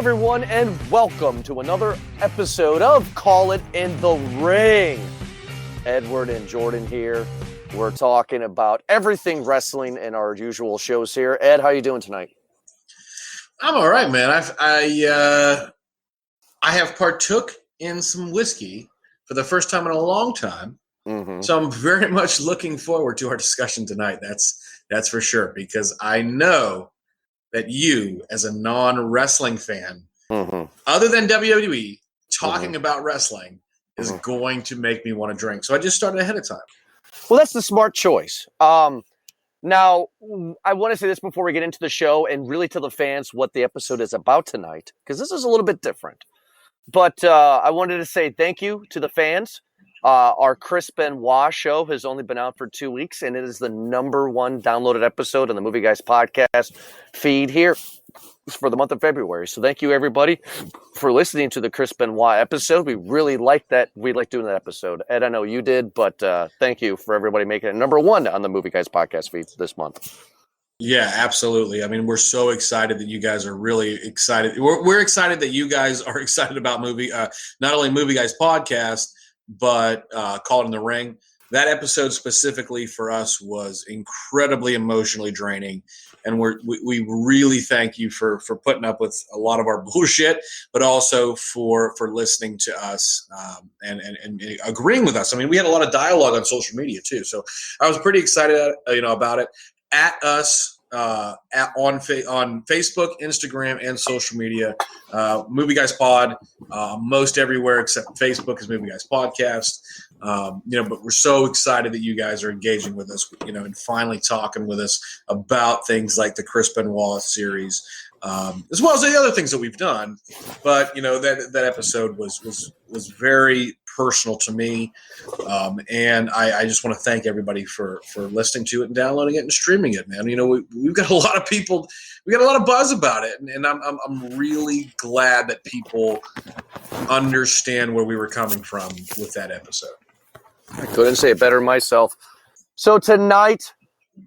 everyone, and welcome to another episode of Call It in the Ring. Edward and Jordan here. We're talking about everything wrestling in our usual shows here. Ed, how you doing tonight? I'm all right, man. I have partook in some whiskey for the first time in a long time, so I'm very much looking forward to our discussion tonight. That's for sure, because I know that you, as a non-wrestling fan, other than WWE, talking about wrestling is going to make me want to drink. So I just started ahead of time. Well, that's the smart choice. Now, I want to say this before we get into the show and really tell the fans what the episode is about tonight, because this is a little bit different. But I wanted to say thank you to the fans. Our Chris Benoit show has only been out for 2 weeks, and it is the #1 downloaded episode on the Movie Guys podcast feed here for the month of February. So thank you, everybody, for listening to the Chris Benoit episode. We really like that. We like doing that episode. Ed, I know you did, but thank you for everybody making it #1 on the Movie Guys podcast feed this month. Yeah, absolutely. I mean, we're so excited that you guys are really excited. We're excited that you guys are excited about not only Movie Guys podcast, but Call It in the Ring. That episode specifically for us was incredibly emotionally draining, and we really thank you for putting up with a lot of our bullshit, but also for listening to us and agreeing with us. I mean, we had a lot of dialogue on social media too, so I was pretty excited, about it. At us on Facebook, Instagram, and social media, Movie Guys Pod, most everywhere except Facebook is Movie Guys Podcast. But we're so excited that you guys are engaging with us, and finally talking with us about things like the Chris Benoit series, as well as the other things that we've done. But that episode was very personal to me, and I just want to thank everybody for listening to it and downloading it and streaming it, man. We've got a lot of people, we got a lot of buzz about it, and I'm really glad that people understand where we were coming from with that episode. I couldn't say it better myself. So tonight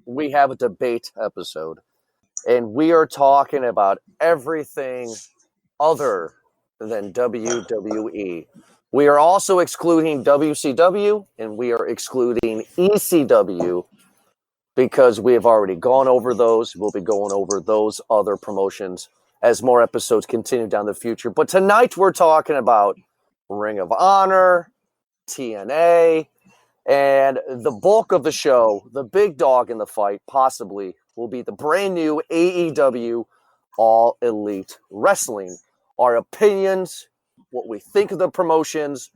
we have a debate episode, and we are talking about everything other than WWE. We are also excluding WCW, and we are excluding ECW because we have already gone over those. We'll be going over those other promotions as more episodes continue down the future. But tonight we're talking about Ring of Honor, TNA, and the bulk of the show, the big dog in the fight, possibly, will be the brand new AEW All Elite Wrestling. Our opinions, what we think of the promotions,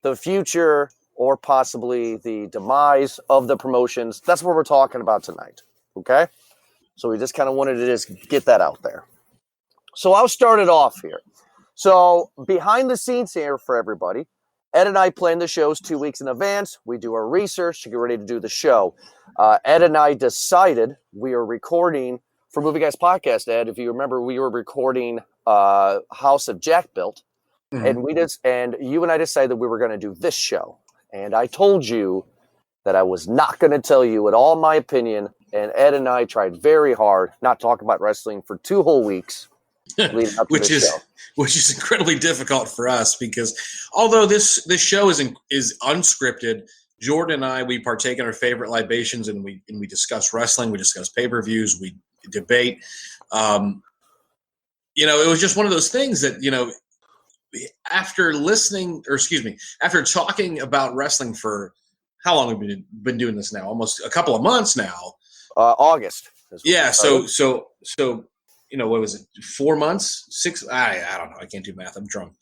the future, or possibly the demise of the promotions. That's what we're talking about tonight, okay? So we just kind of wanted to just get that out there. So I'll start it off here. So behind the scenes here for everybody, Ed and I plan the shows 2 weeks in advance. We do our research to get ready to do the show. Ed and I decided we are recording for Movie Guys Podcast, Ed. If you remember, we were recording House of Jack Built. And you and I decided that we were going to do this show. And I told you that I was not going to tell you at all my opinion. And Ed and I tried very hard not to talk about wrestling for 2 whole weeks. Which is incredibly difficult for us, because although this show is unscripted, Jordan and I, we partake in our favorite libations, and we discuss wrestling, we discuss pay-per-views, we debate. It was just one of those things that, after talking about wrestling for how long have we been doing this now? Almost a couple of months now. August. Yeah. So, what was it? 4 months? 6? I don't know. I can't do math. I'm drunk.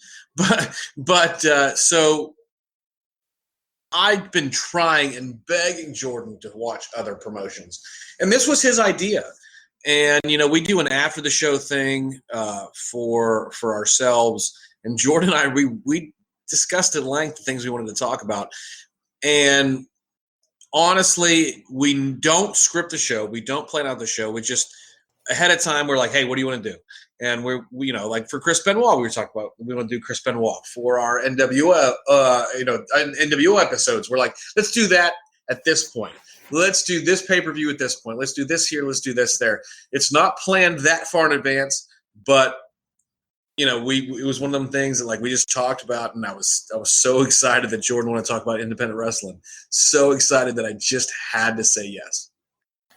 So I've been trying and begging Jordan to watch other promotions, and this was his idea. And we do an after the show thing for ourselves. And Jordan and I, we discussed at length the things we wanted to talk about. And honestly, we don't script the show. We don't plan out the show. We just, ahead of time, we're like, hey, what do you want to do? And we like for Chris Benoit, we were talking about, we want to do Chris Benoit. For our NWO episodes, we're like, let's do that at this point. Let's do this pay-per-view at this point. Let's do this here. Let's do this there. It's not planned that far in advance, but it was one of them things that like we just talked about, and I was so excited that Jordan wanted to talk about independent wrestling. So excited that I just had to say yes.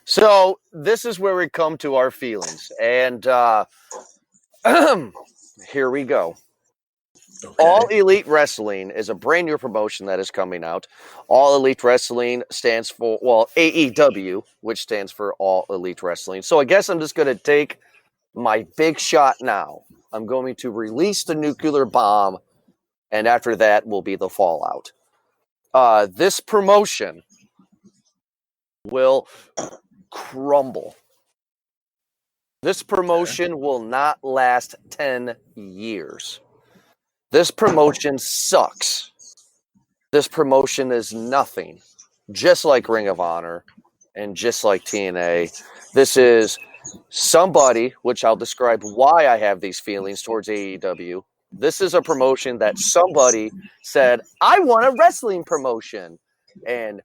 So this is where we come to our feelings, and here we go. Okay. All Elite Wrestling is a brand new promotion that is coming out. All Elite Wrestling stands for, well, AEW, which stands for All Elite Wrestling. So I guess I'm just going to take my big shot now. I'm going to release the nuclear bomb, and after that will be the fallout. This promotion will crumble. This promotion will not last 10 years. This promotion sucks. This promotion is nothing. Just like Ring of Honor and just like TNA. This is somebody, which I'll describe why I have these feelings towards AEW. This is a promotion that somebody said, I want a wrestling promotion, and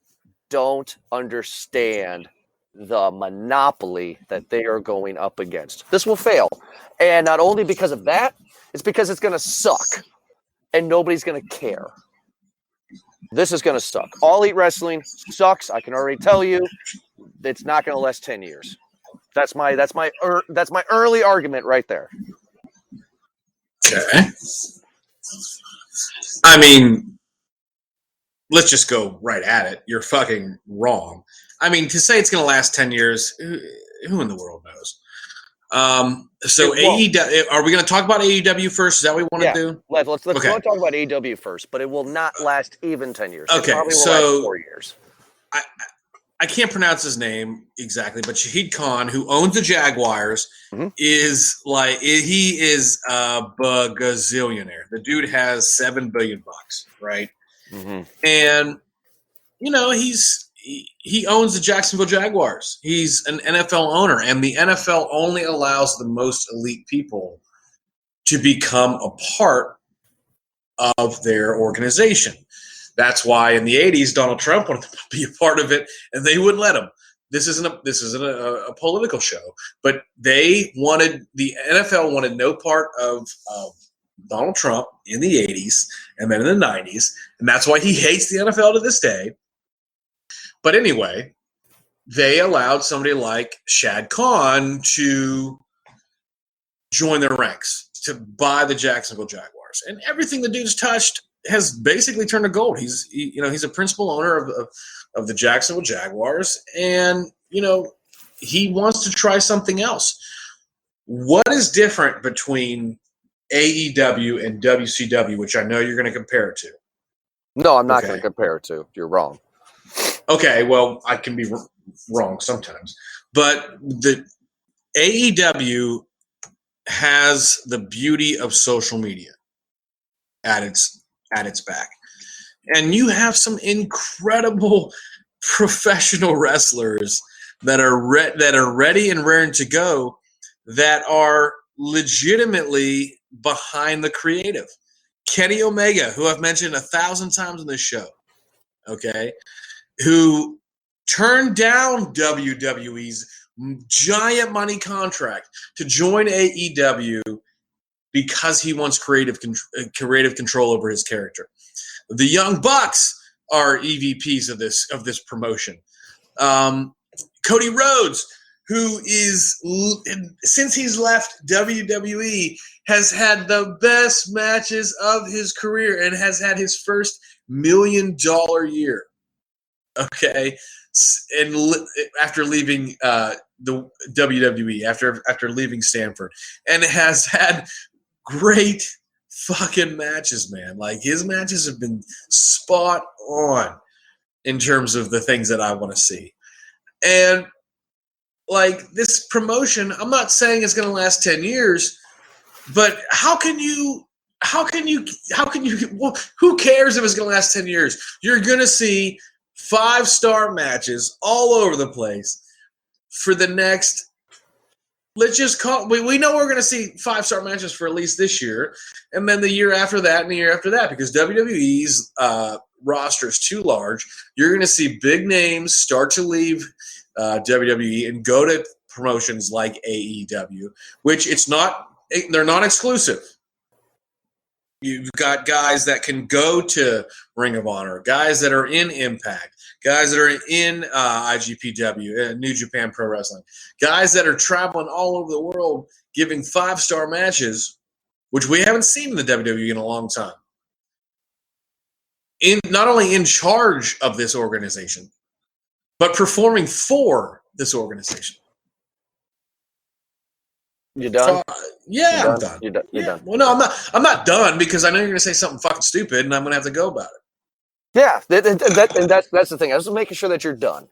don't understand the monopoly that they are going up against. This will fail. And not only because of that, it's because it's going to suck. And nobody's going to care. This is going to suck. All Elite Wrestling sucks. I can already tell you, it's not going to last 10 years. That's my early argument right there. Okay. I mean, let's just go right at it. You're fucking wrong. I mean, to say it's going to last 10 years, who in the world knows? So AEW, are we going to talk about AEW first? Is that what we want to do? Let's go talk about AEW first, but it will not last even 10 years. Okay, it probably will last 4 years. I can't pronounce his name exactly, but Shahid Khan, who owns the Jaguars, is like, he is a bagazillionaire. The dude has $7 billion, right? And he owns the Jacksonville Jaguars. He's an NFL owner, and the NFL only allows the most elite people to become a part of their organization. That's why in the 80s, Donald Trump wanted to be a part of it, and they wouldn't let him. This isn't a political show, but the NFL wanted no part of Donald Trump in the 80s and then in the 90s, and that's why he hates the NFL to this day. But anyway, they allowed somebody like Shad Khan to join their ranks, to buy the Jacksonville Jaguars. And everything the dude's touched has basically turned to gold. He's a principal owner of the Jacksonville Jaguars, and he wants to try something else. What is different between AEW and WCW, which I know you're going to compare it to? No, I'm not going to compare it to. You're wrong. Okay, well, I can be wrong sometimes. But the AEW has the beauty of social media at its back. And you have some incredible professional wrestlers that are ready and raring to go, that are legitimately behind the creative. Kenny Omega, who I've mentioned 1,000 times on this show, okay, who turned down WWE's giant money contract to join AEW because he wants creative control over his character. The Young Bucks are EVPs of this promotion. Cody Rhodes, who is, since he's left WWE, has had the best matches of his career and has had his first $1 million year. Okay, and after leaving the WWE, after leaving Stanford, and has had great fucking matches, man. Like, his matches have been spot on in terms of the things that I want to see. And like, this promotion, I'm not saying it's going to last 10 years, but how can you, well, who cares if it's going to last 10 years? You're going to see 5-star matches all over the place for the next, let's just call, we know we're going to see 5-star matches for at least this year, and then the year after that and the year after that, because WWE's roster is too large. You're going to see big names start to leave WWE and go to promotions like AEW, which they're not exclusive. You've got guys that can go to Ring of Honor, guys that are in Impact, guys that are in IGPW, New Japan Pro Wrestling, guys that are traveling all over the world giving 5-star matches, which we haven't seen in the WWE in a long time. Not only in charge of this organization, but performing for this organization. You done? So, yeah, I'm done. You're done. Well, no, I'm not done because I know you're going to say something fucking stupid, and I'm going to have to go about it. Yeah, and that's the thing. I was making sure that you're done.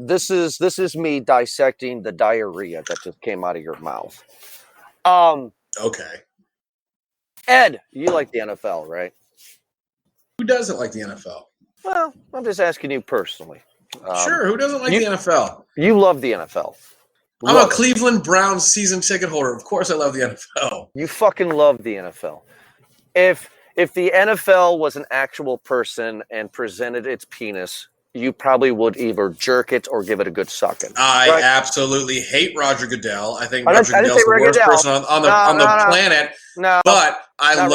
This is me dissecting the diarrhea that just came out of your mouth. Okay. Ed, you like the NFL, right? Who doesn't like the NFL? Well, I'm just asking you personally. Sure, who doesn't like the NFL? You love the NFL. I'm a Cleveland Browns season ticket holder. Of course I love the NFL. You fucking love the NFL. If the NFL was an actual person and presented its penis, you probably would either jerk it or give it a good sucking. I absolutely hate Roger Goodell. I think Roger Goodell's the worst person on the planet. No, but I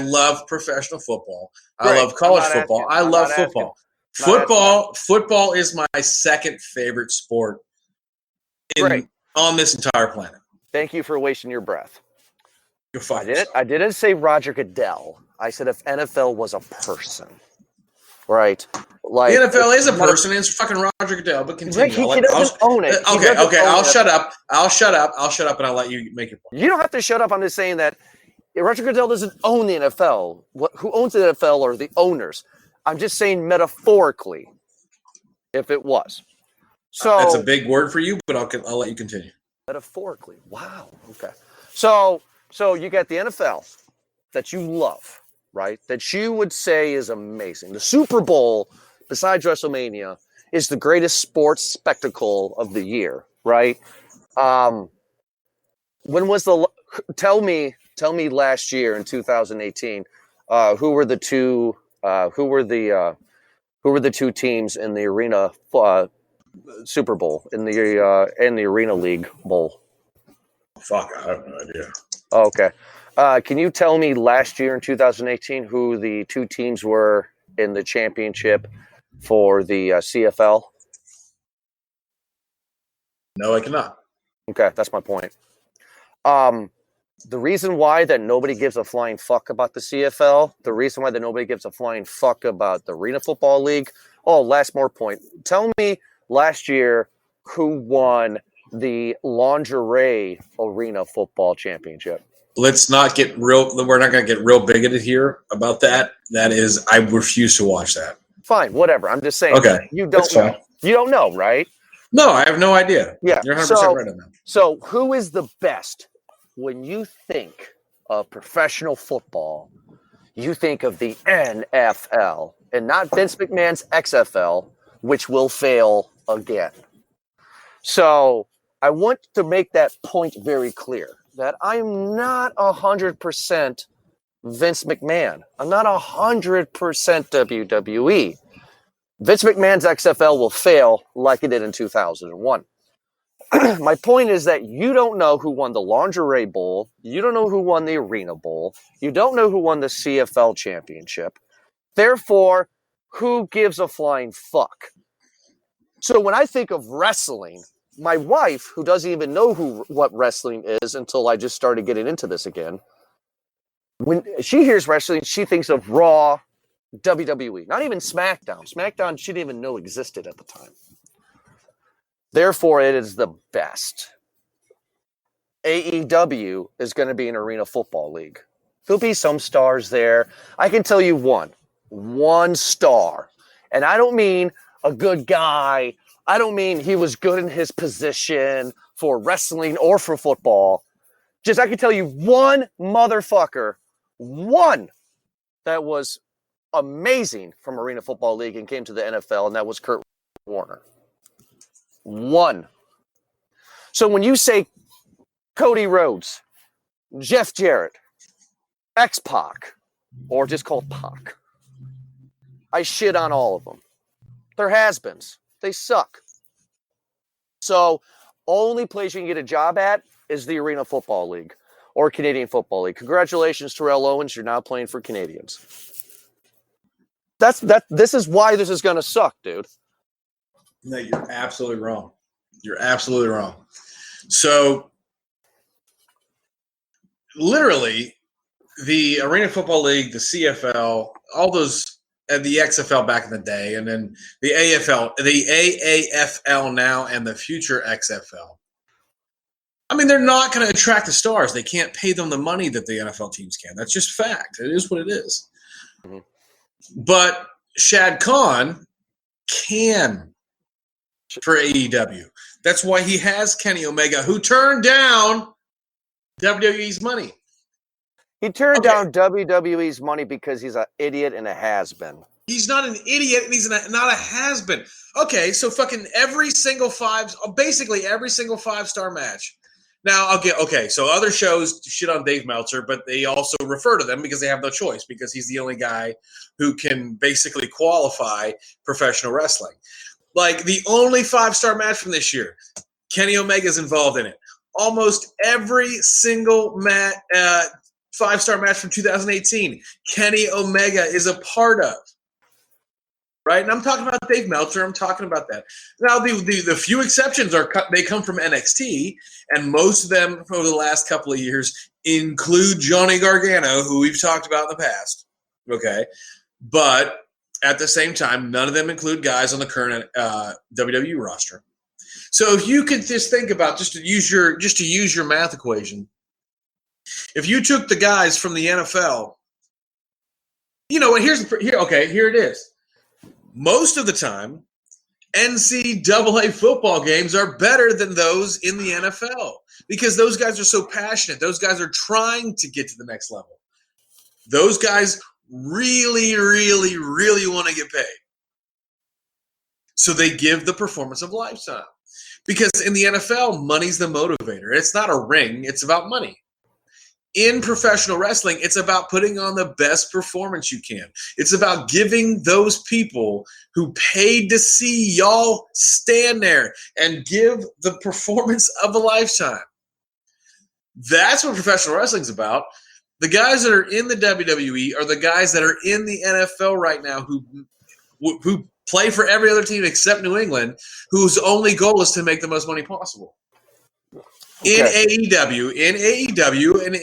love professional football. Great. I love college football. I love football. Football is my second favorite sport on this entire planet. Thank you for wasting your breath. You're fine. I didn't say Roger Goodell. I said if NFL was a person. Right. Like the NFL is a person, and it's fucking Roger Goodell, but continue. He doesn't own it. Okay, I'll shut up, and I'll let you make your point. You don't have to shut up. I'm just saying that Roger Goodell doesn't own the NFL. Who owns the NFL are the owners. I'm just saying metaphorically, if it was. So that's a big word for you, but I'll let you continue. Metaphorically. Wow. Okay. So you got the NFL that you love, right? That you would say is amazing. The Super Bowl, besides WrestleMania, is the greatest sports spectacle of the year, right? When was tell me last year in 2018, who were the two teams in the Arena Super Bowl in the Arena League Bowl? Fuck, I have no idea. Okay. Can you tell me last year in 2018 who the two teams were in the championship for the CFL? No, I cannot. Okay, that's my point. The reason why that nobody gives a flying fuck about the CFL, the reason why that nobody gives a flying fuck about the Arena Football League. Oh, last more point. Tell me last year who won the Lingerie Arena Football Championship. Let's not get real. We're not going to get real bigoted here about that. That is, I refuse to watch that. Fine, whatever. I'm just saying. Okay, you don't know. You don't know, right? No, I have no idea. Yeah, you're 100% right on that. So, who is the best when you think of professional football? You think of the NFL and not Vince McMahon's XFL, which will fail again. So, I want to make that point very clear. That I'm not 100% Vince McMahon. I'm not 100% WWE. Vince McMahon's XFL will fail like it did in 2001. My point is that you don't know who won the Lingerie Bowl. You don't know who won the Arena Bowl. You don't know who won the CFL championship. Therefore, who gives a flying fuck? So when I think of wrestling, my wife, who doesn't even know what wrestling is until I just started getting into this again, when she hears wrestling, she thinks of Raw, WWE, not even SmackDown. SmackDown she didn't even know existed at the time. Therefore, it is the best. AEW is going to be an Arena Football League. There'll be some stars there. I can tell you one star. And I don't mean a good guy. I don't mean he was good in his position for wrestling or for football. Just I can tell you one motherfucker, one that was amazing from Arena Football League and came to the NFL, and that was Kurt Warner. One. So when you say Cody Rhodes, Jeff Jarrett, X-Pac, or just called Pac, I shit on all of them. They're has-beens. They suck. So, only place you can get a job at is the Arena Football League. or Canadian Football League. Congratulations, Terrell Owens. You're now playing for Canadians. This is why this is going to suck, dude. No, you're absolutely wrong. You're absolutely wrong. So, literally, the Arena Football League, the CFL, all those, and the XFL back in the day, and then the AAFL now, and the future XFL. I mean, they're not going to attract the stars. They can't pay them the money that the NFL teams can. That's just fact. It is what it is. Mm-hmm. But Shad Khan can for AEW. That's why he has Kenny Omega, who turned down WWE's money. He turned down WWE's money because he's an idiot and a has-been. He's not an idiot and he's not a has-been. Okay, so fucking basically every single five-star match. Now, so other shows shit on Dave Meltzer, but they also refer to them because they have no choice because he's the only guy who can basically qualify professional wrestling. Like, the only five-star match from this year, Kenny Omega's involved in it. Almost every single five-star match from 2018, Kenny Omega is a part of. Right? And I'm talking about Dave Meltzer. I'm talking about that. Now, the few exceptions they come from NXT, and most of them over the last couple of years include Johnny Gargano, who we've talked about in the past. Okay? But at the same time, none of them include guys on the current WWE roster. So if you could just think about, just to use your math equation, if you took the guys from the NFL, you know what? Here it is. Most of the time, NCAA football games are better than those in the NFL because those guys are so passionate. Those guys are trying to get to the next level. Those guys really, really, really want to get paid. So they give the performance of a lifetime. Because in the NFL, money's the motivator. It's not a ring. It's about money. In professional wrestling, it's about putting on the best performance you can. It's about giving those people who paid to see y'all stand there and give the performance of a lifetime. That's what professional wrestling's about. The guys that are in the WWE are the guys that are in the NFL right now who play for every other team except New England, whose only goal is to make the most money possible. In AEW, and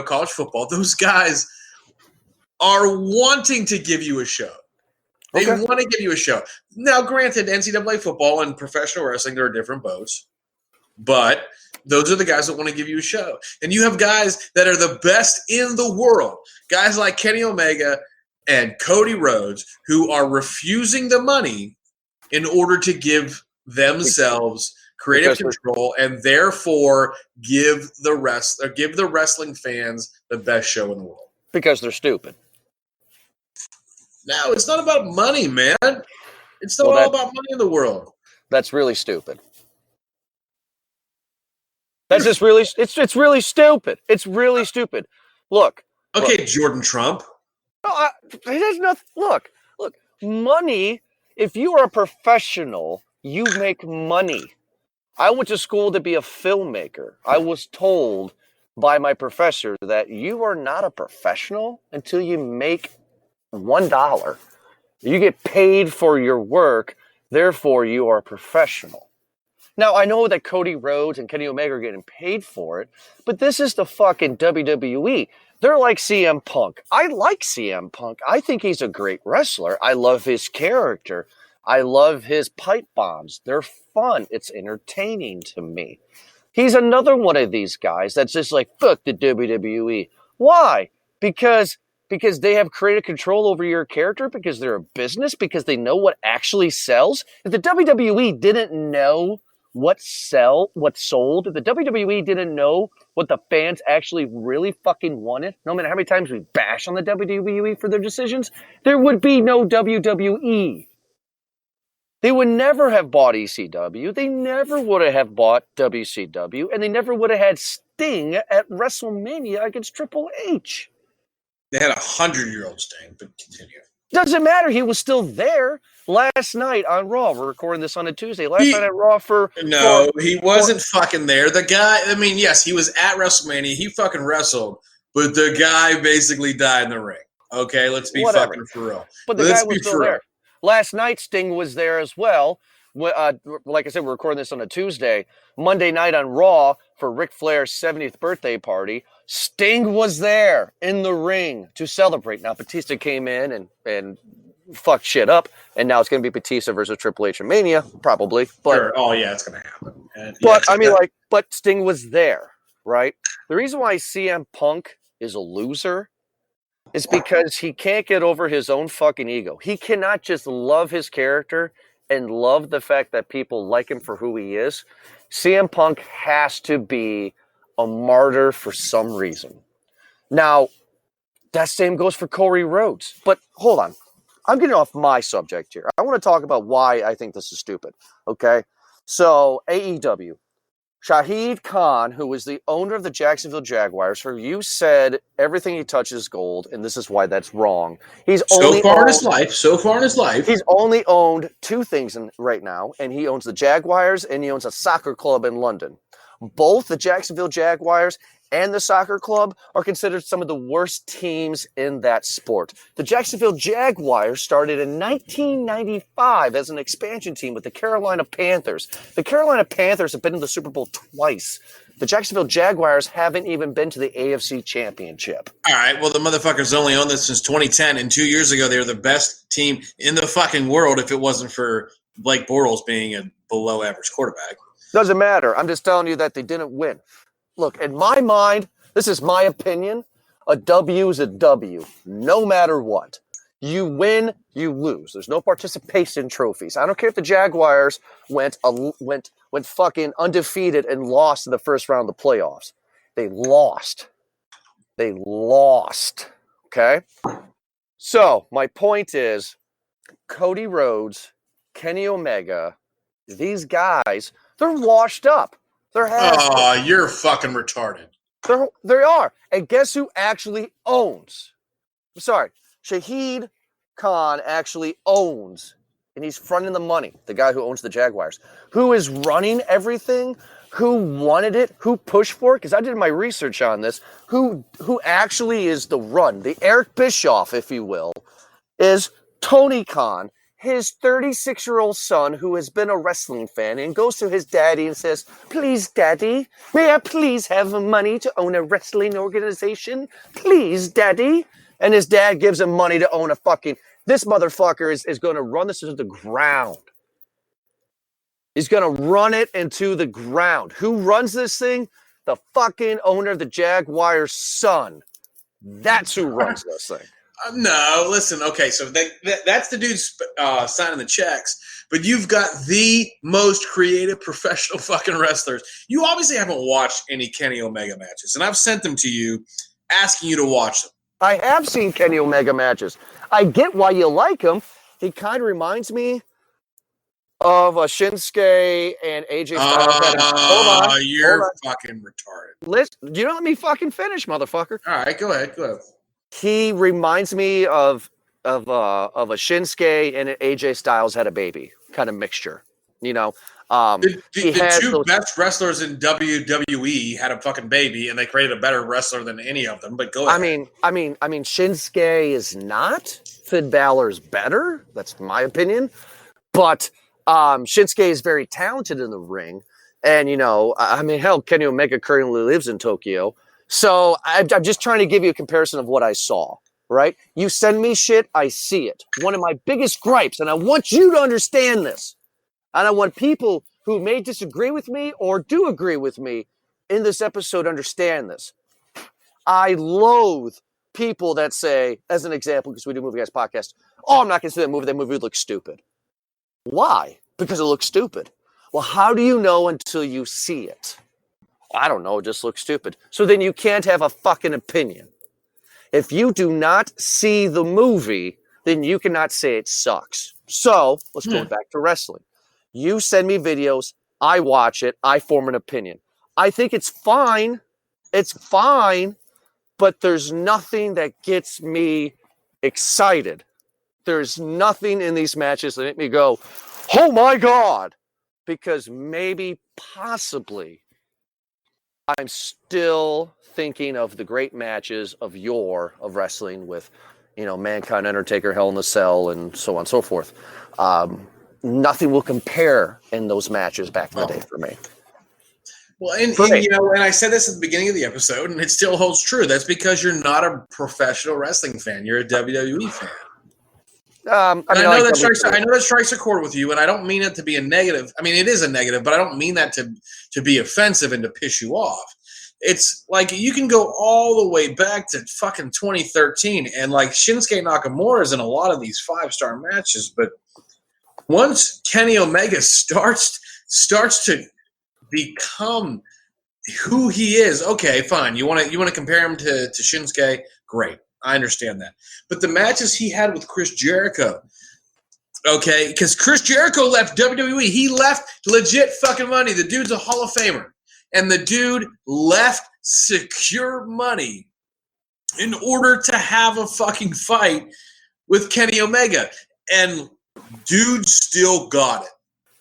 college football, those guys are wanting to give you a show. They want to give you a show. Now, granted, NCAA football and professional wrestling, there are different boats, but those are the guys that want to give you a show. And you have guys that are the best in the world, guys like Kenny Omega and Cody Rhodes, who are refusing the money in order to give themselves creative control, and therefore give the wrestling fans the best show in the world. Because they're stupid. No, it's not about money, man. It's not all about money in the world. That's really stupid. That's just really it's really stupid. It's really stupid. Look. Okay, Jordan Trump. No, it has nothing. Look. Money. If you are a professional, you make money. I went to school to be a filmmaker. I was told by my professor that you are not a professional until you make $1. You get paid for your work, therefore you are a professional. Now, I know that Cody Rhodes and Kenny Omega are getting paid for it, but this is the fucking WWE. They're like CM Punk. I like CM Punk. I think he's a great wrestler. I love his character. I love his pipe bombs. They're fun. It's entertaining to me. He's another one of these guys that's just like, fuck the WWE. Why? Because they have creative control over your character, because they're a business, because they know what actually sells. If the WWE didn't know what sold, if the WWE didn't know what the fans actually really fucking wanted, no matter how many times we bash on the WWE for their decisions, there would be no WWE. They would never have bought ECW. They never would have bought WCW. And they never would have had Sting at WrestleMania against Triple H. They had 100-year-old Sting, but continue. Doesn't matter. He was still there last night on Raw. We're recording this on a Tuesday. Last night at Raw he wasn't fucking there. The guy, I mean, yes, he was at WrestleMania. He fucking wrestled, but the guy basically died in the ring. Okay, let's be fucking for real. But the guy was still there. Last night, Sting was there as well. Like I said, we're recording this on a Tuesday. Monday night on Raw for Ric Flair's 70th birthday party, Sting was there in the ring to celebrate. Now, Batista came in and fucked shit up, and now it's going to be Batista versus Triple H at Mania, probably. But, sure. Oh, yeah, it's going to happen. But, I mean, but Sting was there, right? The reason why CM Punk is a loser is because he can't get over his own fucking ego. He cannot just love his character and love the fact that people like him for who he is. CM Punk has to be a martyr for some reason. Now, that same goes for Cody Rhodes. But hold on. I'm getting off my subject here. I want to talk about why I think this is stupid. Okay? So, AEW. Shahid Khan, who is the owner of the Jacksonville Jaguars, who you said everything he touches is gold, and this is why that's wrong. So far in his life, he's only owned two things right now, and he owns the Jaguars and he owns a soccer club in London. Both the Jacksonville Jaguars and the soccer club are considered some of the worst teams in that sport. The Jacksonville Jaguars started in 1995 as an expansion team with the Carolina Panthers. The Carolina Panthers have been to the Super Bowl twice. The Jacksonville Jaguars haven't even been to the AFC Championship. All right, well, the motherfuckers only owned this since 2010, and 2 years ago they were the best team in the fucking world if it wasn't for Blake Bortles being a below-average quarterback. Doesn't matter. I'm just telling you that they didn't win. Look, in my mind, this is my opinion, a W is a W, no matter what. You win, you lose. There's no participation trophies. I don't care if the Jaguars went fucking undefeated and lost in the first round of the playoffs. They lost. Okay? So, my point is, Cody Rhodes, Kenny Omega, these guys, they're washed up. You're fucking retarded. They are. And guess who actually owns? I'm sorry. Shahid Khan actually owns, and he's fronting the money, the guy who owns the Jaguars. Who is running everything? Who wanted it? Who pushed for it? Because I did my research on this. Who actually is the run? The Eric Bischoff, if you will, is Tony Khan. His 36-year-old son, who has been a wrestling fan, and goes to his daddy and says, "Please, Daddy, may I please have money to own a wrestling organization? Please, Daddy." And his dad gives him money to own a fucking... This motherfucker is going to run this into the ground. He's going to run it into the ground. Who runs this thing? The fucking owner of the Jaguars' son. That's who runs this thing. No, listen, okay, so that's the dude signing the checks, but you've got the most creative professional fucking wrestlers. You obviously haven't watched any Kenny Omega matches, and I've sent them to you asking you to watch them. I have seen Kenny Omega matches. I get why you like him. He kind of reminds me of Shinsuke and AJ Styles. Hold on. You're fucking retarded. Listen, you don't let me fucking finish, motherfucker. All right, go ahead. He reminds me of a Shinsuke and an AJ Styles had a baby kind of mixture, you know. The two best wrestlers in WWE had a fucking baby, and they created a better wrestler than any of them. But go ahead. I mean, Shinsuke is not. Finn Balor's better. That's my opinion. But Shinsuke is very talented in the ring, and you know, I mean, hell, Kenny Omega currently lives in Tokyo. So I'm just trying to give you a comparison of what I saw, right? You send me shit, I see it. One of my biggest gripes, and I want you to understand this, and I want people who may disagree with me or do agree with me in this episode understand this. I loathe people that say, as an example, because we do Movie Guys podcast, "Oh, I'm not going to see that movie. That movie looks stupid." Why? Because it looks stupid. Well, how do you know until you see it? I don't know, it just looks stupid. So then you can't have a fucking opinion. If you do not see the movie, then you cannot say it sucks. So, let's go back to wrestling. You send me videos, I watch it, I form an opinion. I think it's fine. It's fine, but there's nothing that gets me excited. There's nothing in these matches that make me go, oh my God, because maybe, possibly, I'm still thinking of the great matches of wrestling with, Mankind, Undertaker, Hell in a Cell, and so on and so forth. Nothing will compare in those matches back in the day for me. Well, and I said this at the beginning of the episode, and it still holds true. That's because you're not a professional wrestling fan. You're a WWE fan. I know that strikes a chord with you, and I don't mean it to be a negative. I mean, it is a negative, but I don't mean that to be offensive and to piss you off. It's like you can go all the way back to fucking 2013, and like Shinsuke Nakamura is in a lot of these 5-star matches, but once Kenny Omega starts to become who he is, okay, fine. You want to compare him to Shinsuke? Great. I understand that. But the matches he had with Chris Jericho, okay, because Chris Jericho left WWE. He left legit fucking money. The dude's a Hall of Famer. And the dude left secure money in order to have a fucking fight with Kenny Omega. And dude still got it.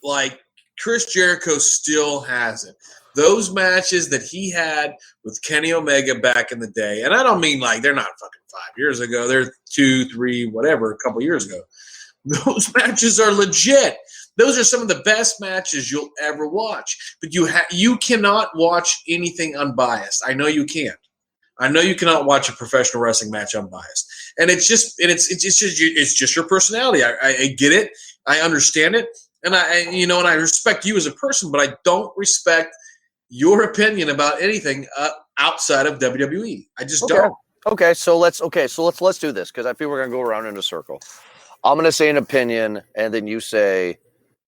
Like, Chris Jericho still has it. Those matches that he had with Kenny Omega back in the day, and I don't mean like they're not fucking 5 years ago. They're 2, 3, whatever, a couple years ago. Those matches are legit. Those are some of the best matches you'll ever watch. But you cannot watch anything unbiased. I know you can't. I know you cannot watch a professional wrestling match unbiased. And it's just your personality. I get it. I understand it. And I respect you as a person, but I don't respect your opinion about anything outside of WWE. I just don't. Okay, so let's do this, because I feel we're gonna go around in a circle. I'm gonna say an opinion, and then you say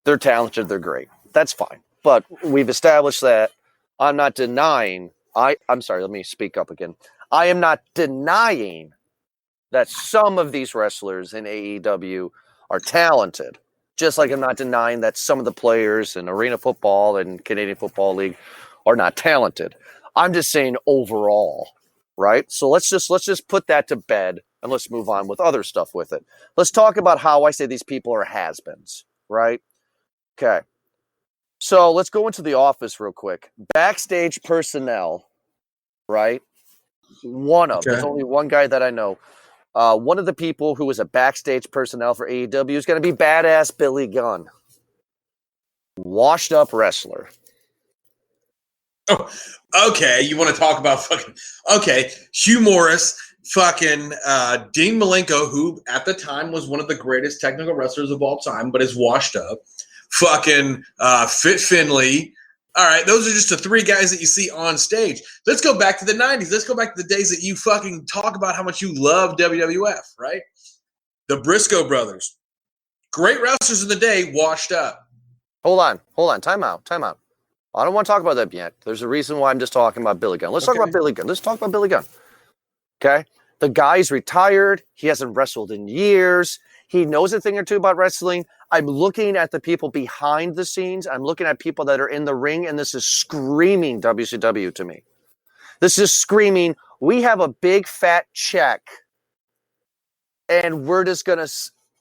they're talented, they're great. That's fine. But we've established that I'm not denying. I'm sorry. Let me speak up again. I am not denying that some of these wrestlers in AEW are talented. Just like I'm not denying that some of the players in Arena Football and Canadian Football League are not talented. I'm just saying overall, right? So let's just put that to bed, and let's move on with other stuff with it. Let's talk about how I say these people are has-beens, right? Okay. So let's go into the office real quick. Backstage personnel, right? There's only one guy that I know. One of the people who was a backstage personnel for AEW is going to be badass Billy Gunn. Washed up wrestler. Oh, okay. You want to talk about Hugh Morris, fucking Dean Malenko, who at the time was one of the greatest technical wrestlers of all time, but is washed up. Fucking Fit Finlay. All right, those are just the 3 guys that you see on stage. Let's go back to the 90s. Let's go back to the days that you fucking talk about how much you love WWF, right? The Briscoe brothers. Great wrestlers of the day, washed up. Hold on. Time out. I don't want to talk about that yet. There's a reason why I'm just talking about Billy Gunn. Let's talk about Billy Gunn. Okay? The guy's retired. He hasn't wrestled in years. He knows a thing or two about wrestling. I'm looking at the people behind the scenes. I'm looking at people that are in the ring, and this is screaming WCW to me. This is screaming, we have a big fat check, and we're just going to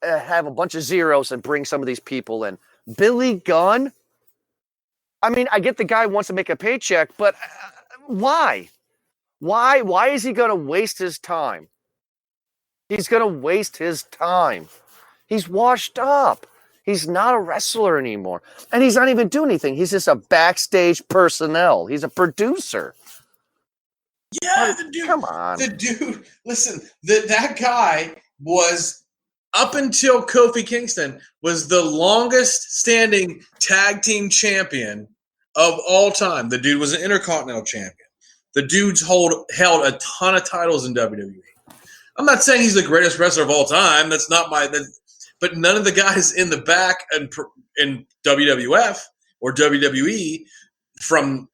have a bunch of zeros and bring some of these people in. Billy Gunn? I mean, I get the guy wants to make a paycheck, but why? Why is he going to waste his time? He's going to waste his time. He's washed up. He's not a wrestler anymore. And he's not even doing anything. He's just a backstage personnel. He's a producer. Yeah, the dude. Come on. The dude, listen, that guy was, up until Kofi Kingston, was the longest standing tag team champion of all time. The dude was an Intercontinental champion. The dude's held a ton of titles in WWE. I'm not saying he's the greatest wrestler of all time. That's not but none of the guys in the back in WWF or WWE from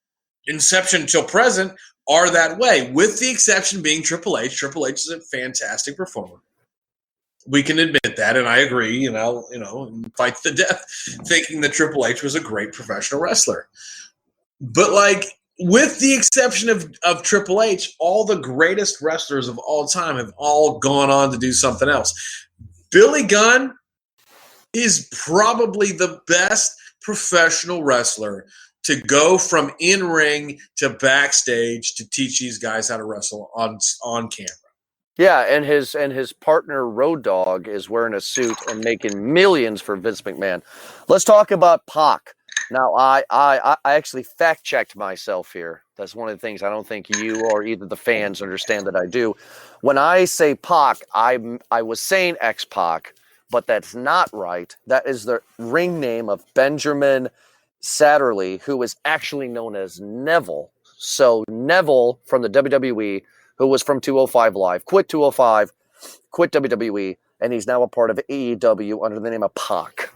inception till present are that way, with the exception being Triple H. Triple H is a fantastic performer. We can admit that, and I agree, fight to the death, thinking that Triple H was a great professional wrestler. But, with the exception of Triple H, all the greatest wrestlers of all time have all gone on to do something else. Billy Gunn is probably the best professional wrestler to go from in-ring to backstage to teach these guys how to wrestle on camera. Yeah, and his partner Road Dogg is wearing a suit and making millions for Vince McMahon. Let's talk about Pac. Now, I actually fact-checked myself here. That's one of the things I don't think you or either the fans understand that I do. When I say Pac, I was saying X-Pac, but that's not right. That is the ring name of Benjamin Satterley, who is actually known as Neville. So Neville from the WWE, who was from 205 Live, quit 205, quit WWE, and he's now a part of AEW under the name of Pac.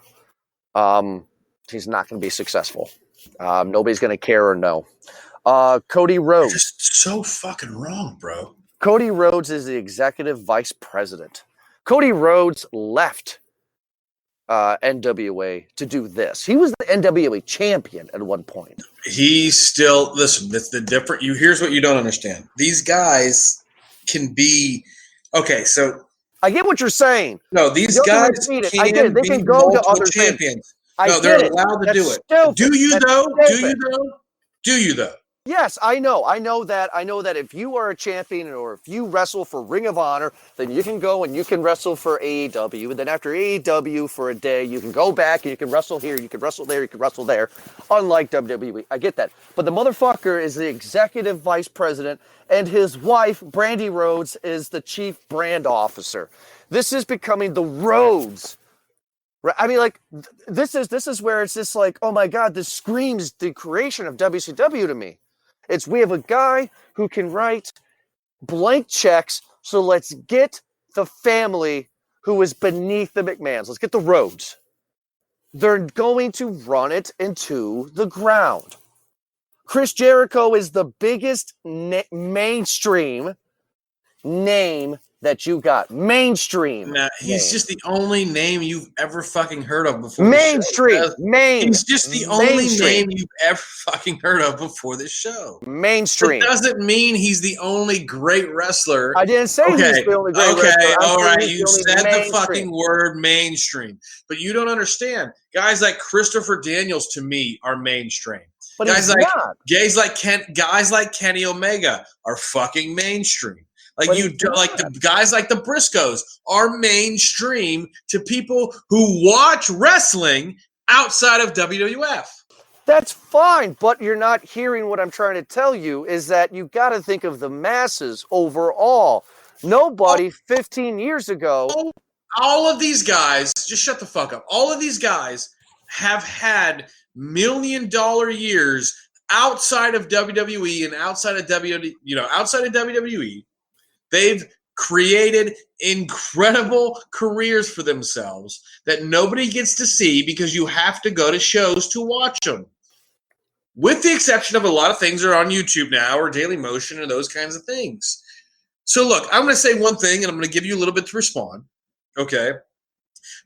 He's not going to be successful. Nobody's going to care or know. Cody Rhodes. You're just so fucking wrong, bro. Cody Rhodes is the executive vice president. Cody Rhodes left NWA to do this. He was the NWA champion at one point. He's still, listen, that's the different, here's what you don't understand. These guys can be, okay, so. I get what you're saying. No, these guys can be multiple champions. No, they're allowed to do it. Do you though? Do you though? Do you though? Yes, I know. I know that if you are a champion or if you wrestle for Ring of Honor, then you can go and you can wrestle for AEW. And then after AEW for a day, you can go back and you can wrestle here, you can wrestle there, you can wrestle there. Unlike WWE. I get that. But the motherfucker is the executive vice president and his wife, Brandy Rhodes, is the chief brand officer. This is becoming the Rhodes. I mean, like, this is where it's just like, oh my God, this screams the creation of WCW to me. We have a guy who can write blank checks, so let's get the family who is beneath the McMahons. Let's get the Rhodes. They're going to run it into the ground. Chris Jericho is the biggest mainstream name that you got. Mainstream. Nah, he's just the only name you've ever fucking heard of before. Mainstream. He's just the only name you've ever fucking heard of before this show. Mainstream. It doesn't mean he's the only great wrestler. I didn't say he's the only great wrestler. Okay, all right. You said the fucking word mainstream. But you don't understand. Guys like Christopher Daniels, to me, are mainstream. But guys like Kenny Omega are fucking mainstream. Like the guys like the Briscoes are mainstream to people who watch wrestling outside of WWF. That's fine, but you're not hearing what I'm trying to tell you is that you got to think of the masses overall. Nobody 15 years ago. All of these guys, just shut the fuck up. All of these guys have had $1 million years outside of WWE and outside of WWE. They've created incredible careers for themselves that nobody gets to see because you have to go to shows to watch them. With the exception of a lot of things that are on YouTube now or Daily Motion or those kinds of things. So look, I'm going to say one thing and I'm going to give you a little bit to respond. Okay?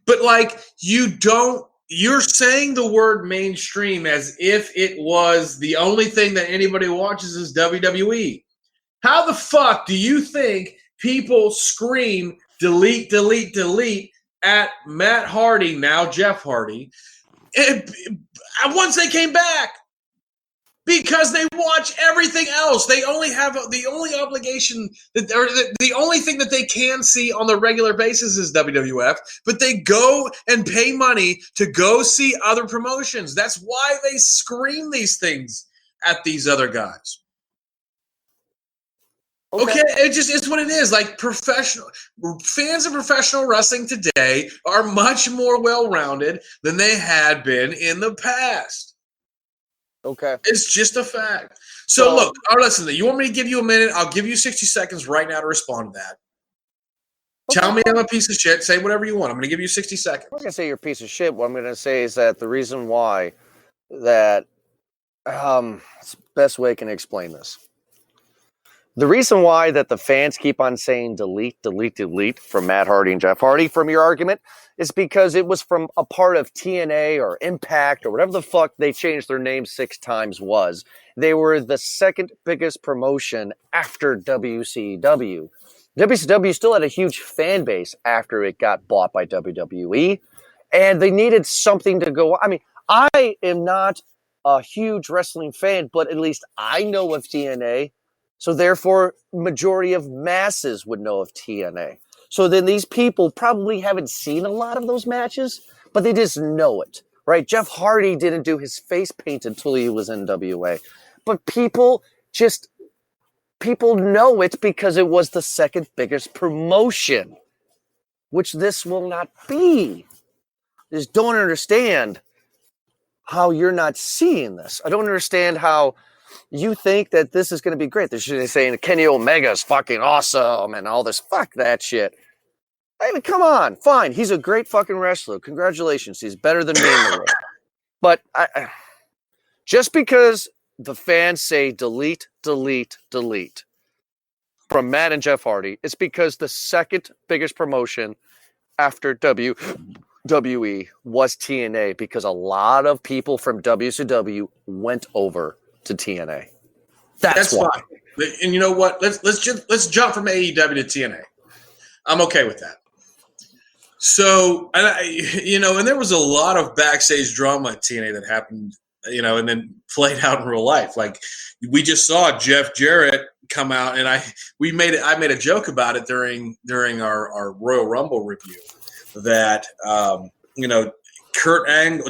But like you're saying the word mainstream as if it was the only thing that anybody watches is WWE. How the fuck do you think people scream delete, delete, delete at Matt Hardy, now Jeff Hardy, once they came back? Because they watch everything else. They only have the only obligation the only thing that they can see on the regular basis is WWF, but they go and pay money to go see other promotions. That's why they scream these things at these other guys. Okay, it just is what it is. Like professional fans of professional wrestling today are much more well-rounded than they had been in the past. Okay. It's just a fact. So look, listen, you want me to give you a minute? I'll give you 60 seconds right now to respond to that. Okay. Tell me I'm a piece of shit. Say whatever you want. I'm going to give you 60 seconds. I'm not going to say you're a piece of shit. What I'm going to say is that the reason why that it's the best way I can explain this. The reason why that the fans keep on saying delete, delete, delete from Matt Hardy and Jeff Hardy from your argument is because it was from a part of TNA or Impact or whatever the fuck they changed their name 6 times was. They were the second biggest promotion after WCW. WCW still had a huge fan base after it got bought by WWE, and they needed something to go. I mean, I am not a huge wrestling fan, but at least I know of TNA. So therefore, majority of masses would know of TNA. So then these people probably haven't seen a lot of those matches, but they just know it, right? Jeff Hardy didn't do his face paint until he was in WA. But people know it because it was the second biggest promotion, which this will not be. I just don't understand how you're not seeing this. I don't understand how you think that this is going to be great. They're saying Kenny Omega is fucking awesome and all this. Fuck that shit. I mean, come on. Fine. He's a great fucking wrestler. Congratulations. He's better than me in the ring. But just because the fans say delete, delete, delete from Matt and Jeff Hardy, it's because the second biggest promotion after WWE was TNA, because a lot of people from WCW went over to TNA. That's why. Fine. And you know what? Let's jump from AEW to TNA. I'm okay with that. So, and there was a lot of backstage drama at TNA that happened, and then played out in real life. Like, we just saw Jeff Jarrett come out, and I made a joke about it during our Royal Rumble review that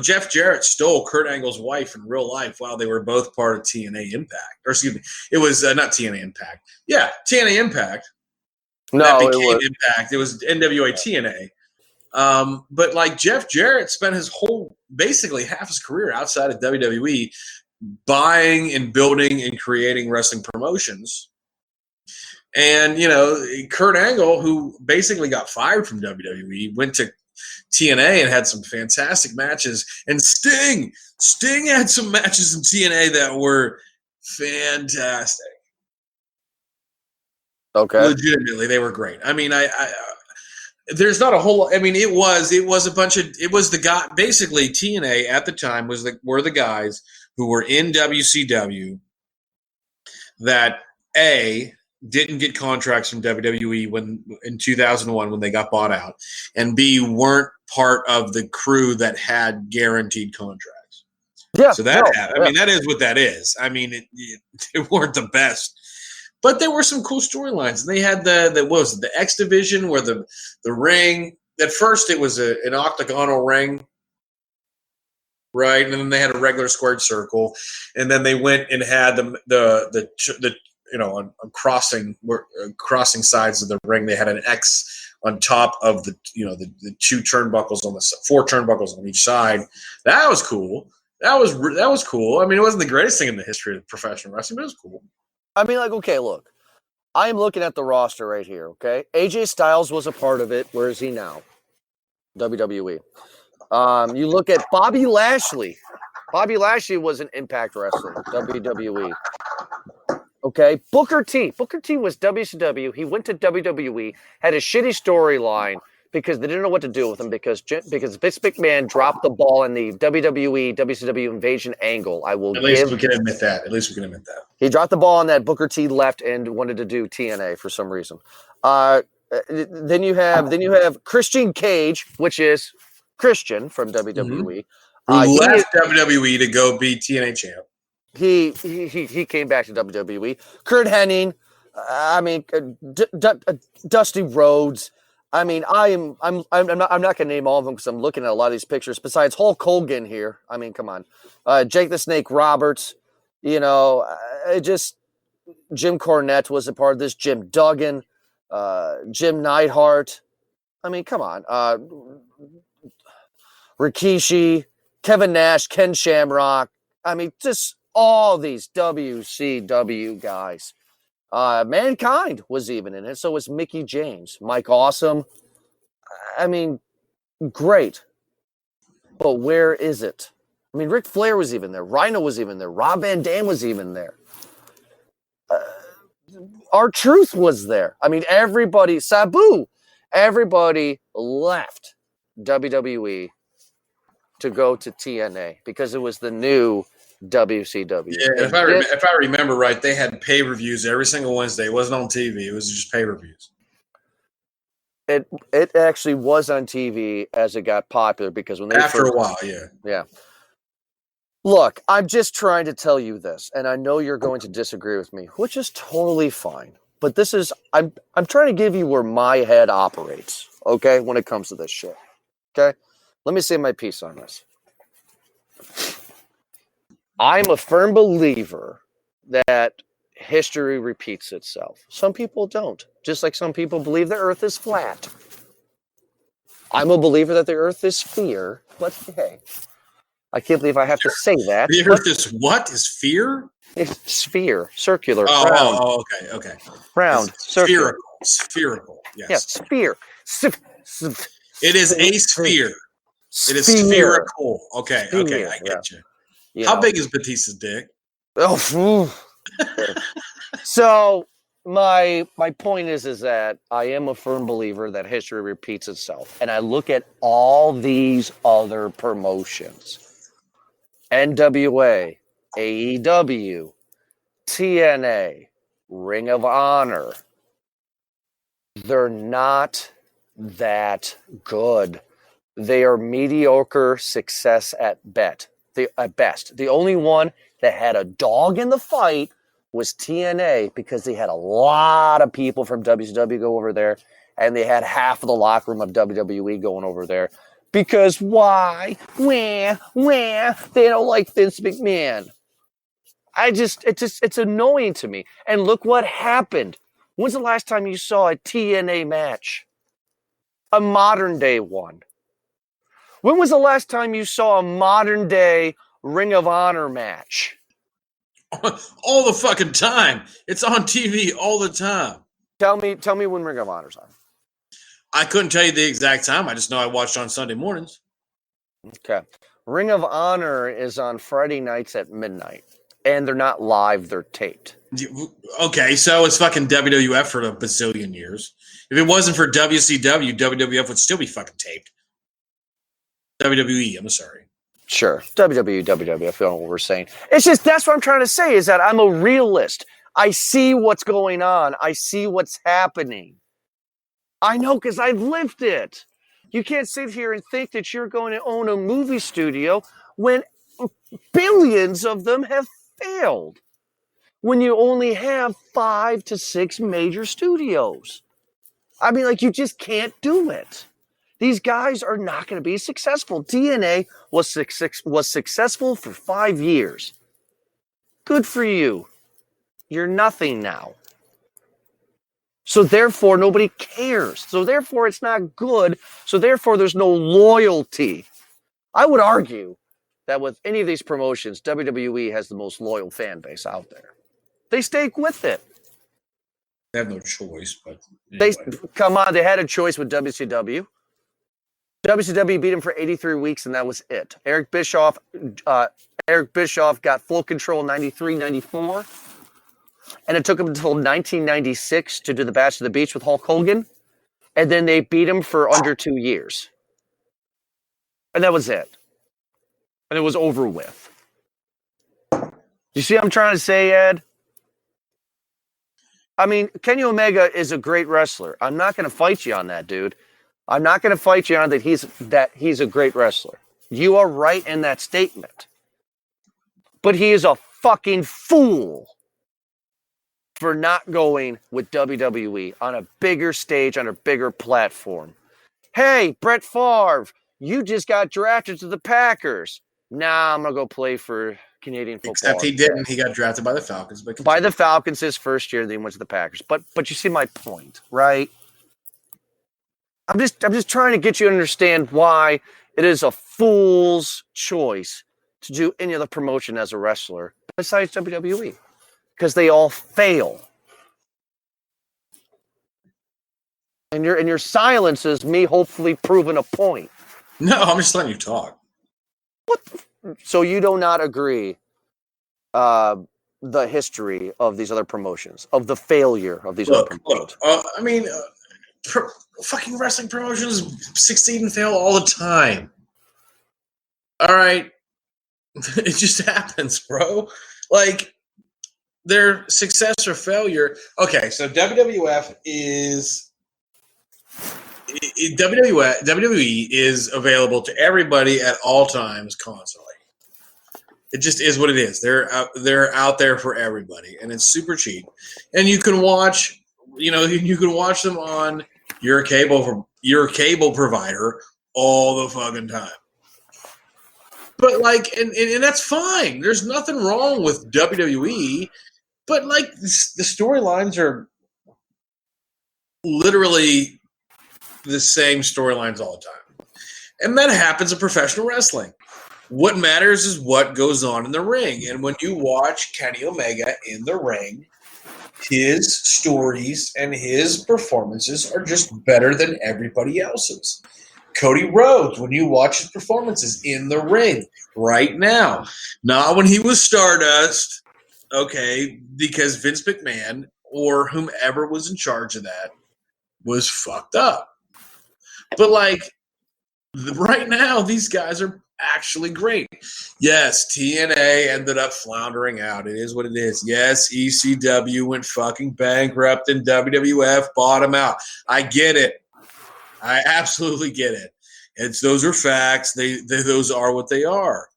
Jeff Jarrett stole Kurt Angle's wife in real life while they were both part of TNA Impact. Or excuse me, it was not TNA Impact. Yeah, TNA Impact. No, that became Impact. It was NWA TNA. But like Jeff Jarrett spent basically half his career outside of WWE buying and building and creating wrestling promotions. And, Kurt Angle, who basically got fired from WWE, went to TNA and had some fantastic matches. And Sting had some matches in TNA that were fantastic. Okay. Legitimately, they were great. I mean, there's not a whole. I mean, it was the guy. Basically, TNA at the time were the guys who were in WCW that didn't get contracts from WWE in 2001 when they got bought out, and B, weren't part of the crew that had guaranteed contracts. Yeah. So that I mean, that is what that is. I mean, it weren't the best. But there were some cool storylines. They had the X Division, where the ring. At first, it was an octagonal ring, right? And then they had a regular squared circle, and then they went and had the on crossing sides of the ring. They had an X on top of the two turnbuckles four turnbuckles on each side. That was cool. That was cool. I mean, it wasn't the greatest thing in the history of professional wrestling, but it was cool. I mean, like, okay, look. I am looking at the roster right here, okay? AJ Styles was a part of it. Where is he now? WWE. You look at Bobby Lashley. Bobby Lashley was an Impact Wrestler, WWE. Okay? Booker T. Booker T was WCW. He went to WWE, had a shitty storyline because they didn't know what to do with him because Vince McMahon dropped the ball in the WWE, WCW invasion angle. At least we can admit that. He dropped the ball on that. Booker T left and wanted to do TNA for some reason. Then you have Christian Cage, which is Christian from WWE. Who left WWE to go be TNA champ. He came back to WWE. Kurt Hennig, Dusty Rhodes. I mean, I'm not going to name all of them because I'm looking at a lot of these pictures. Besides Hulk Hogan here, I mean, come on, Jake the Snake Roberts. Jim Cornette was a part of this. Jim Duggan, Jim Neidhart. I mean, come on, Rikishi, Kevin Nash, Ken Shamrock. I mean, just all these WCW guys. Mankind was even in it. So was Mickey James, Mike Awesome. I mean, great. But where is it? I mean, Ric Flair was even there. Rhino was even there. Rob Van Dam was even there. R-Truth was there. I mean, everybody, Sabu, everybody left WWE to go to TNA because it was the new WCW. Yeah, if I remember right, they had pay-per-views every single Wednesday. It wasn't on TV. It was just pay-per-views. It actually was on TV as it got popular because when they After first, a while, yeah. Look, I'm just trying to tell you this, and I know you're going to disagree with me, which is totally fine. But this is I'm trying to give you where my head operates, okay, when it comes to this shit. Okay? Let me say my piece on this. I'm a firm believer that history repeats itself. Some people don't. Just like some people believe the earth is flat. I'm a believer that the earth is sphere, but hey, I can't believe I have to say that. The But earth is what? Is fear? it's sphere, circular, Oh, round, okay. round, It's circular. spherical. Yeah, Yes, sphere. it is a sphere. It is Sphere. spherical. Okay, Sphere, I yeah. get you. You How know. big is Batista's dick? Oh, phew. So my point is that I am a firm believer that history repeats itself, and I look at all these other promotions: NWA, AEW, TNA, Ring of Honor. They're not that good. They are mediocre success at best. The only one that had a dog in the fight was TNA because they had a lot of people from WCW go over there, and they had half of the locker room of WWE going over there. Because why? Where? They don't like Vince McMahon. It's annoying to me. And look what happened. When's the last time you saw a TNA match? A modern day one. When was the last time you saw a modern day Ring of Honor match? All the fucking time. It's on TV all the time. Tell me when Ring of Honor's on. I couldn't tell you the exact time. I just know I watched on Sunday mornings. Okay. Ring of Honor is on Friday nights at midnight. And they're not live, they're taped. Okay, so it's fucking WWF for a bazillion years. If it wasn't for WCW, WWF would still be fucking taped. WWE, I'm sorry. Sure. WWE, WWF, you know what we're saying. It's just, that's what I'm trying to say, is that I'm a realist. I see what's going on. I see what's happening. I know because I've lived it. You can't sit here and think that you're going to own a movie studio when billions of them have failed. When you only have 5 to 6 major studios. I mean, like, you just can't do it. These guys are not going to be successful. DNA was successful for 5 years. Good for you. You're nothing now. So therefore, nobody cares. So therefore, it's not good. So therefore, there's no loyalty. I would argue that with any of these promotions, WWE has the most loyal fan base out there. They stay with it. They have no choice, but anyway. Come on, they had a choice with WCW. WCW beat him for 83 weeks, and that was it. Eric Bischoff got full control in 93, 94. And it took him until 1996 to do the Bash of the Beach with Hulk Hogan. And then they beat him for under 2 years. And that was it. And it was over with. You see what I'm trying to say, Ed? I mean, Kenny Omega is a great wrestler. I'm not going to fight you on that, dude. I'm not going to fight you on that he's a great wrestler. You are right in that statement. But he is a fucking fool for not going with WWE on a bigger stage, on a bigger platform. Hey, Brett Favre, you just got drafted to the Packers. Nah, I'm going to go play for Canadian football. Except he didn't. He got drafted by the Falcons. By the Falcons his first year, then he went to the Packers. But you see my point, right? I'm just trying to get you to understand why it is a fool's choice to do any other promotion as a wrestler besides WWE. Because they all fail. And your silence is me hopefully proving a point. No, I'm just letting you talk. What? So you do not agree the history of these other promotions, of the failure of these other promotions? Fucking wrestling promotions succeed and fail all the time. All right? It just happens, bro. Like, their success or failure. Okay, so WWF is WWE is available to everybody at all times, constantly. It just is what it is. They're out there for everybody, and it's super cheap. And you can watch, you can watch them on your cable provider all the fucking time. But like, and that's fine. There's nothing wrong with WWE, but like the storylines are literally the same storylines all the time, and that happens in professional wrestling. What matters is what goes on in the ring, and when you watch Kenny Omega in the ring, his stories and his performances are just better than everybody else's. Cody Rhodes, when you watch his performances in the ring right now, not when he was Stardust, okay, because Vince McMahon or whomever was in charge of that was fucked up. But like right now, these guys are actually great. Yes, TNA ended up floundering out. It is what it is. Yes, ECW went fucking bankrupt and WWF bought them out. I get it. I absolutely get it. Those are facts. Those are what they are.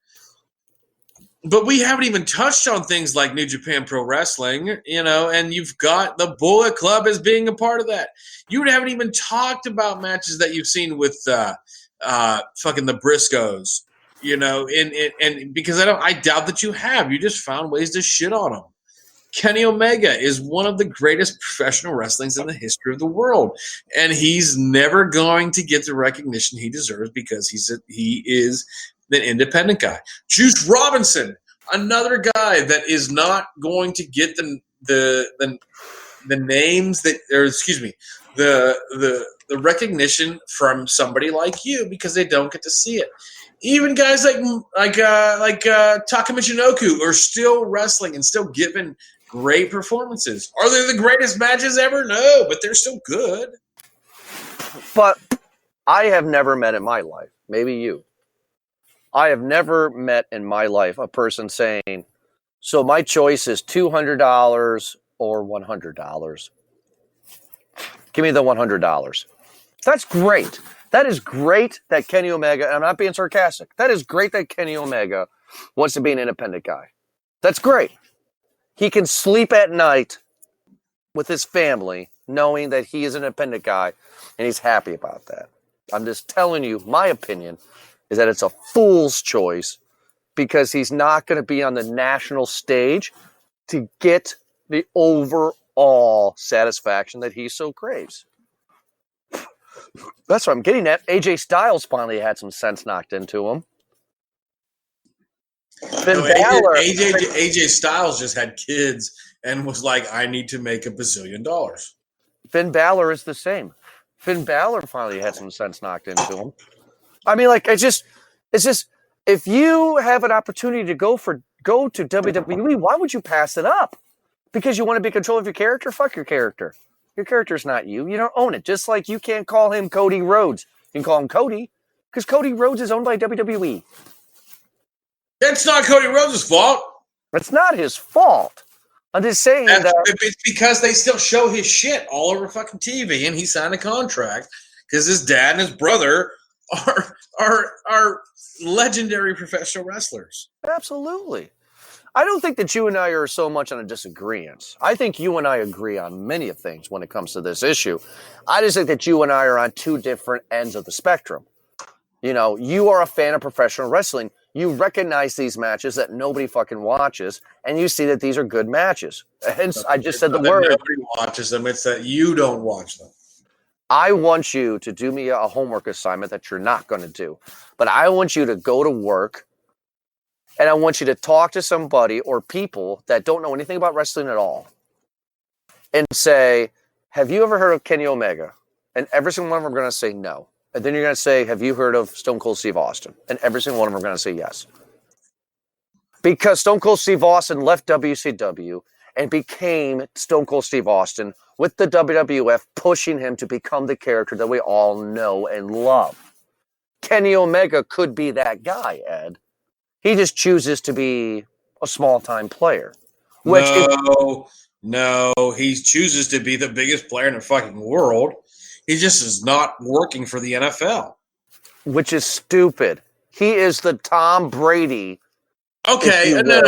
But we haven't even touched on things like New Japan Pro Wrestling, and you've got the Bullet Club as being a part of that. You haven't even talked about matches that you've seen with fucking the Briscoes, and because I doubt that you have. You just found ways to shit on them. Kenny Omega is one of the greatest professional wrestlings in the history of the world, and he's never going to get the recognition he deserves because he is an independent guy. Juice Robinson, another guy that is not going to get the names that, or excuse me, the recognition from somebody like you because they don't get to see it. Even guys like Taka Michinoku are still wrestling and still giving great performances. Are they the greatest matches ever? No, but they're still good. But I have never met in my life, maybe you, I have never met in my life a person saying, so my choice is $200 or $100. Give me the $100. That's great. That is great that Kenny Omega, and I'm not being sarcastic, that is great that Kenny Omega wants to be an independent guy. That's great. He can sleep at night with his family knowing that he is an independent guy, and he's happy about that. I'm just telling you, my opinion is that it's a fool's choice because he's not going to be on the national stage to get the overall satisfaction that he so craves. That's what I'm getting at. AJ Styles finally had some sense knocked into him. AJ Styles just had kids and was like, I need to make $1 bazillion. Finn Balor is the same. Finn Balor finally had some sense knocked into him. I mean, like, it's just if you have an opportunity to go to WWE, why would you pass it up? Because you want to be in control of your character? Fuck your character. Your character's not you. You don't own it. Just like you can't call him Cody Rhodes. You can call him Cody because Cody Rhodes is owned by WWE. That's not Cody Rhodes' fault. It's not his fault. I'm just saying that it's because they still show his shit all over fucking TV, and he signed a contract because his dad and his brother are legendary professional wrestlers. Absolutely. I don't think that you and I are so much on a disagreement. I think you and I agree on many of things when it comes to this issue. I just think that you and I are on two different ends of the spectrum. You are a fan of professional wrestling. You recognize these matches that nobody fucking watches, and you see that these are good matches. Hence, I just said the word. Nobody watches them. It's that you don't watch them. I want you to do me a homework assignment that you're not going to do. But I want you to go to work, and I want you to talk to somebody or people that don't know anything about wrestling at all and say, have you ever heard of Kenny Omega? And every single one of them are going to say no. And then you're going to say, have you heard of Stone Cold Steve Austin? And every single one of them are going to say yes. Because Stone Cold Steve Austin left WCW and became Stone Cold Steve Austin with the WWF pushing him to become the character that we all know and love. Kenny Omega could be that guy, Ed. He just chooses to be a small-time player. No, he chooses to be the biggest player in the fucking world. He just is not working for the NFL. Which is stupid. He is the Tom Brady. Okay, no.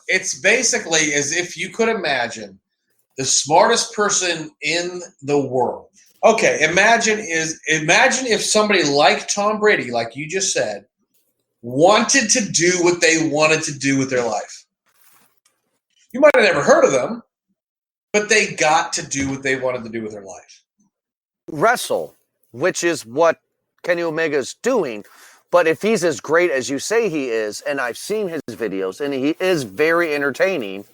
It's basically as if you could imagine the smartest person in the world. Okay, imagine if somebody like Tom Brady, like you just said, wanted to do what they wanted to do with their life. You might have never heard of them, but they got to do what they wanted to do with their life. Wrestle, which is what Kenny Omega is doing. But if he's as great as you say he is, and I've seen his videos, and he is very entertaining,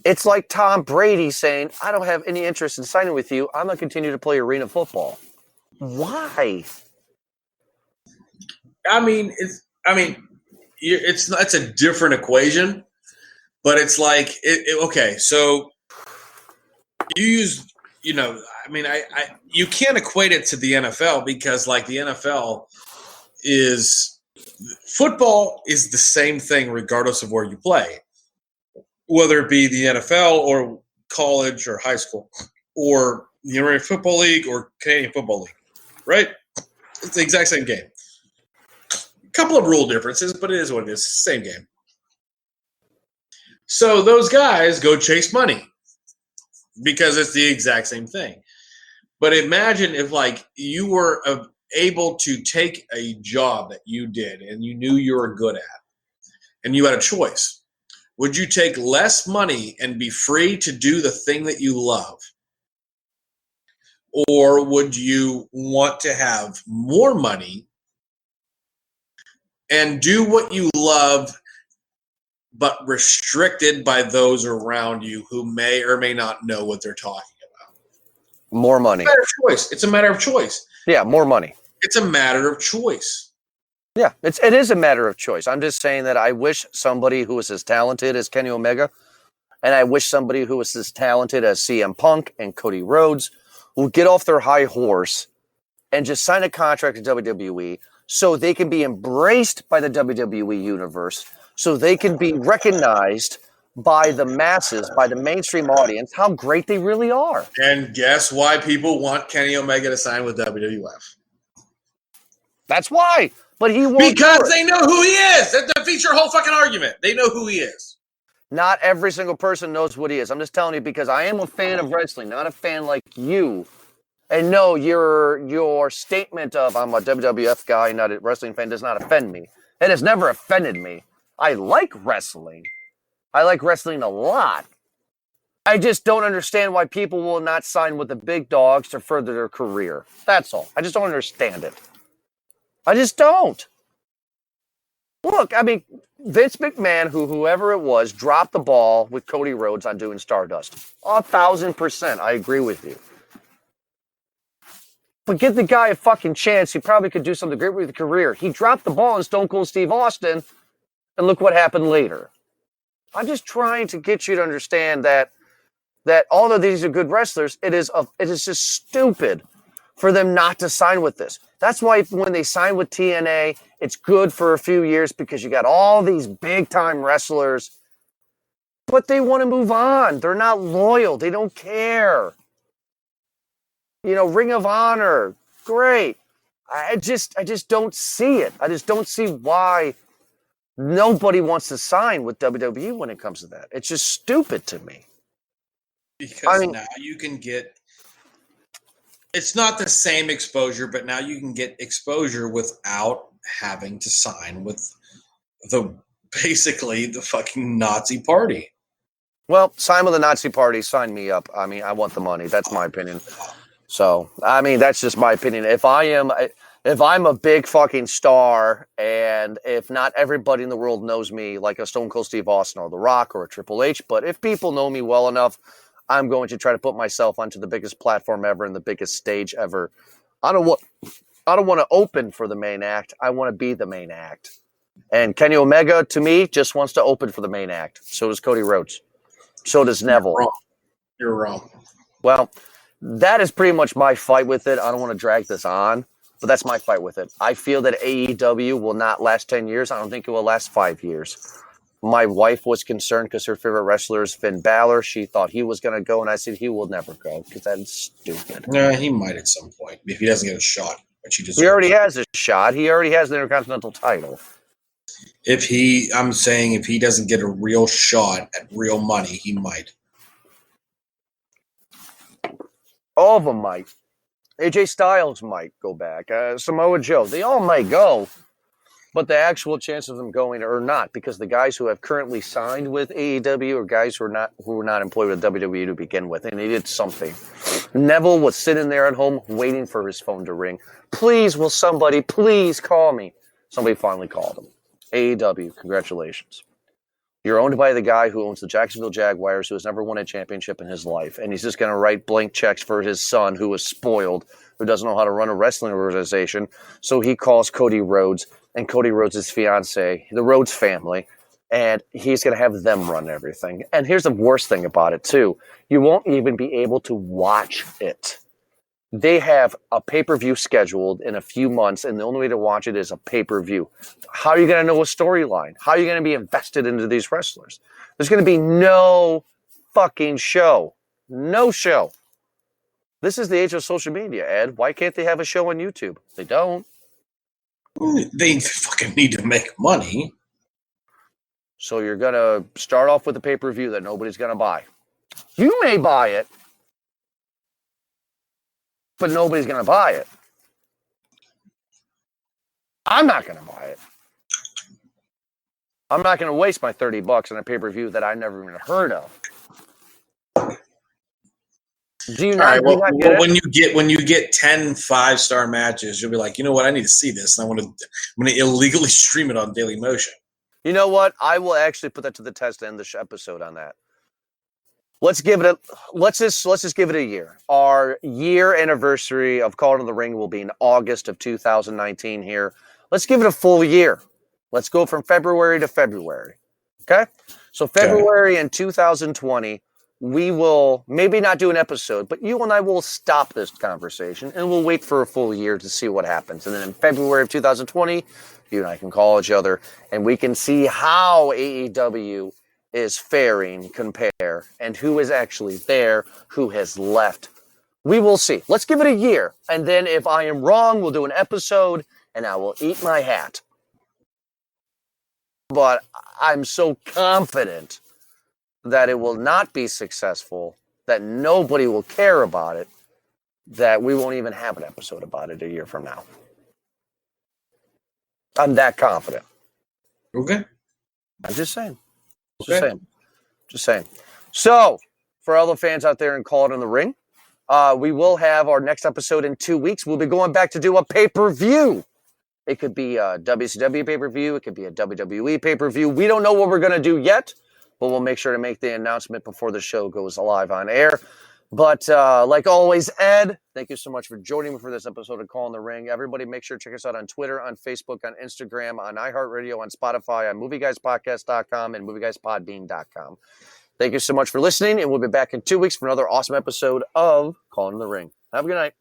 it's like Tom Brady saying, I don't have any interest in signing with you. I'm going to continue to play arena football. Why? It's a different equation, but it's like, okay, so you use, you can't equate it to the NFL because like the NFL football is the same thing regardless of where you play, whether it be the NFL or college or high school or the American Football League or Canadian Football League, right? It's the exact same game. A couple of rule differences, but it is what it is. Same game. So those guys go chase money because it's the exact same thing. But imagine if like you were able to take a job that you did and you knew you were good at and you had a choice. Would you take less money and be free to do the thing that you love? Or would you want to have more money and do what you love, but restricted by those around you who may or may not know what they're talking about? More money. It's a matter of choice. It's a matter of choice. Yeah, more money. It's a matter of choice. Yeah, it is a matter of choice. I'm just saying that I wish somebody who was as talented as Kenny Omega, and I wish somebody who was as talented as CM Punk and Cody Rhodes would get off their high horse and just sign a contract with WWE so they can be embraced by the WWE universe, so they can be recognized by the masses, by the mainstream audience, how great they really are. And guess why people want Kenny Omega to sign with WWF? That's why. But he won't. Because they know who he is. That defeats your whole fucking argument. They know who he is. Not every single person knows what he is. I'm just telling you because I am a fan of wrestling, not a fan like you. And no, your statement of I'm a WWF guy, not a wrestling fan, does not offend me. It has never offended me. I like wrestling. I like wrestling a lot. I just don't understand why people will not sign with the big dogs to further their career. That's all. I just don't understand it. I just don't. Look, I mean, Vince McMahon, whoever it was, dropped the ball with Cody Rhodes on doing Stardust. 1,000%. I agree with you. But give the guy a fucking chance. He probably could do something great with his career. He dropped the ball in Stone Cold Steve Austin, and look what happened later. I'm just trying to get you to understand that although these are good wrestlers, it is just stupid for them not to sign with this. That's why when they sign with TNA, it's good for a few years because you got all these big-time wrestlers, but they want to move on. They're not loyal. They don't care. You know, Ring of Honor, great. I just don't see it. I just don't see why nobody wants to sign with WWE when it comes to that. It's just stupid to me. Because now you can get, it's not the same exposure, but now you can get exposure without having to sign with basically the fucking Nazi party. Well, sign with the Nazi party, sign me up. I mean, I want the money. That's my opinion. So, I mean, that's just my opinion. If I'm a big fucking star, and if not everybody in the world knows me like a Stone Cold Steve Austin or The Rock or a Triple H, but if people know me well enough, I'm going to try to put myself onto the biggest platform ever and the biggest stage ever. I don't want to open for the main act. I want to be the main act. And Kenny Omega, to me, just wants to open for the main act. So does Cody Rhodes. So does Neville. You're wrong. Well, that is pretty much my fight with it. I don't want to drag this on, but that's my fight with it. I feel that AEW will not last 10 years. I don't think it will last 5 years. My wife was concerned because her favorite wrestler is Finn Balor. She thought he was going to go, and I said he will never go because that's stupid. Yeah, he might at some point if he doesn't get a shot, which he deserves. He already has a shot. He already has the Intercontinental title. I'm saying if he doesn't get a real shot at real money, he might. All of them might. AJ Styles might go back. Samoa Joe. They all might go. But the actual chance of them going or not, because the guys who have currently signed with AEW are guys who were not employed with WWE to begin with, and he did something. Neville was sitting there at home waiting for his phone to ring. Please, will somebody please call me? Somebody finally called him. AEW, congratulations. You're owned by the guy who owns the Jacksonville Jaguars, who has never won a championship in his life, and he's just going to write blank checks for his son, who was spoiled, who doesn't know how to run a wrestling organization. So he calls Cody Rhodes and Cody Rhodes' fiance, the Rhodes family, and he's going to have them run everything. And here's the worst thing about it, too. You won't even be able to watch it. They have a pay-per-view scheduled in a few months, and the only way to watch it is a pay-per-view. How are you going to know a storyline? How are you going to be invested into these wrestlers? There's going to be no fucking show. No show. This is the age of social media, Ed. Why can't they have a show on YouTube? They don't. They fucking need to make money. So you're going to start off with a pay-per-view that nobody's going to buy. You may buy it, but nobody's going to buy it. I'm not going to buy it. I'm not going to waste my $30 on a pay-per-view that I never even heard of. Do you not, right, well, get it? When you get 10 5-star matches, you'll be like, you know what? I need to see this, and I'm going to illegally stream it on Daily Motion. You know what? I will actually put that to the test and end the episode on that. Let's just give it a year. Our year anniversary of Call to the Ring will be in August of 2019 here. Let's give it a full year. Let's go from February to February. Okay? So February in 2020, we will maybe not do an episode, but you and I will stop this conversation and we'll wait for a full year to see what happens. And then in February of 2020, you and I can call each other and we can see how AEW is faring, compare, and who is actually there, who has left. We will see. Let's give it a year. And then if I am wrong, we'll do an episode and I will eat my hat. But I'm so confident that it will not be successful, that nobody will care about it, that we won't even have an episode about it a year from now. I'm that confident. Okay. I'm just saying. Okay. Just saying. So, for all the fans out there in Call It in the Ring, we will have our next episode in 2 weeks. We'll be going back to do a pay-per-view. It could be a WCW pay-per-view. It could be a WWE pay-per-view. We don't know what we're going to do yet, but we'll make sure to make the announcement before the show goes live on air. But like always, Ed, thank you so much for joining me for this episode of Call in the Ring. Everybody make sure to check us out on Twitter, on Facebook, on Instagram, on iHeartRadio, on Spotify, on MovieGuysPodcast.com, and MovieGuysPodbean.com. Thank you so much for listening, and we'll be back in 2 weeks for another awesome episode of Call in the Ring. Have a good night.